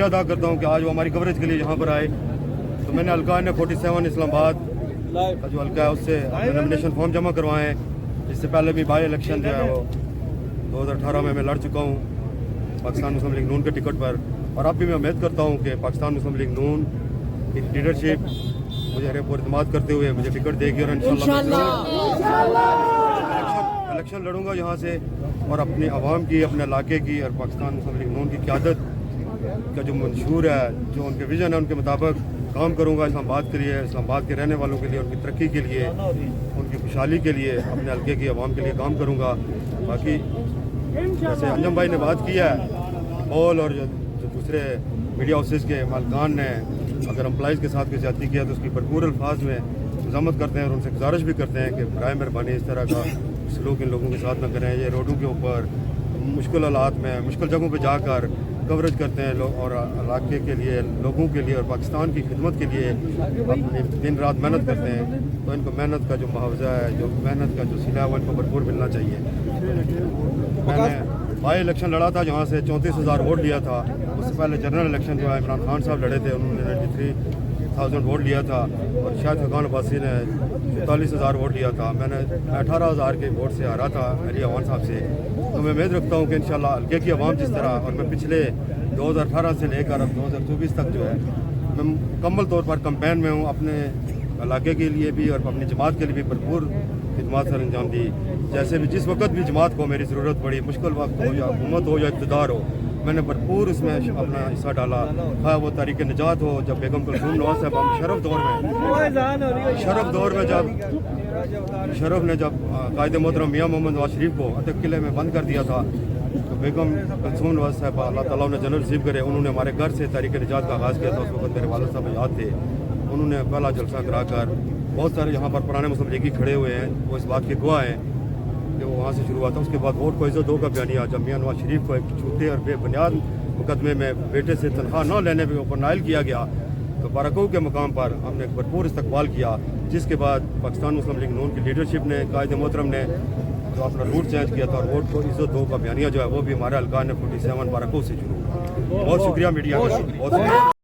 ادا کرتا ہوں کہ آج وہ ہماری کوریج کے لیے یہاں پر آئے. تو میں نے ہلکا نے 47 اسلام آباد کا جو ہلکا ہے اس سے نامینیشن فارم جمع کروائے ہیں. اس سے پہلے بھی بائی الیکشن جو ہے وہ 2018 میں لڑ چکا ہوں پاکستان مسلم لیگ نون کے ٹکٹ پر, اور اب بھی میں امید کرتا ہوں کہ پاکستان مسلم لیگ نون کی لیڈرشپ مجھے پر اعتماد کرتے ہوئے مجھے ٹکٹ دے گی, اور انشاءاللہ الیکشن لڑوں گا یہاں سے, اور اپنے عوام کی, اپنے علاقے کی اور پاکستان مسلم لیگ نون کی قیادت کا جو منشور ہے, جو ان کے ویژن ہے, ان کے مطابق کام کروں گا اسلام آباد کے لیے, اسلام آباد کے رہنے والوں کے لیے, ان کی ترقی کے لیے, ان کی خوشحالی کے لیے, اپنے حلقے کی عوام کے لیے کام کروں گا. باقی جیسے انجم بھائی نے بات کی ہے, مال اور جو دوسرے میڈیا ہاؤسز کے مالکان نے اگر امپلائیز کے ساتھ کوئی زیادتی کیا تو اس کی بھرپور الفاظ میں مذمت کرتے ہیں, اور ان سے گزارش بھی کرتے ہیں کہ برائے مہربانی اس طرح کا سلوک ان لوگوں کے ساتھ نہ کریں. یہ روڈوں کے اوپر مشکل حالات میں مشکل جگہوں پہ جا کر کوریج کرتے ہیں لوگ, اور علاقے کے لیے, لوگوں کے لیے اور پاکستان کی خدمت کے لیے اپنی دن رات محنت کرتے ہیں. تو ان کو محنت کا جو معاوضہ ہے, جو محنت کا جو صلہ ہے, وہ ان کو بھرپور ملنا چاہیے. میں نے بائی الیکشن لڑا تھا جہاں سے 34,000 ووٹ لیا تھا. اس سے پہلے جنرل الیکشن جو ہے عمران خان صاحب لڑے تھے, انہوں نے 93,000 ووٹ لیا تھا, اور شاہد خاقان عباسی نے 44,000 ووٹ لیا تھا. میں 18,000 کے ووٹ سے ہارا تھا علی عوان صاحب سے. تو میں امید رکھتا ہوں کہ انشاءاللہ حلقے کی عوام جس طرح, اور میں پچھلے 2018 سے لے کر اب 2024 تک جو ہے میں مکمل طور پر کمپین میں ہوں, اپنے علاقے کے لیے بھی اور اپنی جماعت کے لیے بھی بھرپور خدمات سر انجام دی. جیسے بھی جس وقت بھی جماعت کو میری ضرورت پڑی, مشکل وقت ہو یا حکومت ہو یا اقتدار ہو, میں نے بھرپور اس میں اپنا حصہ ڈالا. خواہ وہ تحریک نجات ہو, جب بیگم کلثوم نواز صاحب ہم شرف دور میں جب شرف نے جب قائد محترم میاں محمد نواز شریف کو اٹک قلعے میں بند کر دیا تھا, تو بیگم کلثوم نواز صاحب اللہ تعالیٰ نے جنرل ریسیو کرے, انہوں نے ہمارے گھر سے تحریک نجات کا آغاز کیا تھا. اس وقت میرے والد صاحب یاد تھے, انہوں نے پہلا جلسہ کرا کر بہت سارے یہاں پر پرانے مسلم لیگی کھڑے ہوئے ہیں, وہ اس بات کے گواہ ہیں کہ وہ وہاں سے شروع ہوا تھا. اس کے بعد ووٹ کو عزت دو کا بیانیہ, جب میاں نواز شریف کو ایک جھوٹے اور بے بنیاد مقدمے میں بیٹے سے تنخواہ نہ لینے پہ اوپر نائل کیا گیا, تو بارکو کے مقام پر ہم نے ایک بھرپور استقبال کیا, جس کے بعد پاکستان مسلم لیگ نون کی لیڈرشپ نے, قائد محترم نے جو اپنا روٹ چینج کیا تھا, اور ووٹ کو عزت دو کا بیانیہ جو ہے وہ بھی ہمارے حلقہ نے 47 بارکو سے شروع. بہت شکریہ میڈیا کا, بہت شکریہ.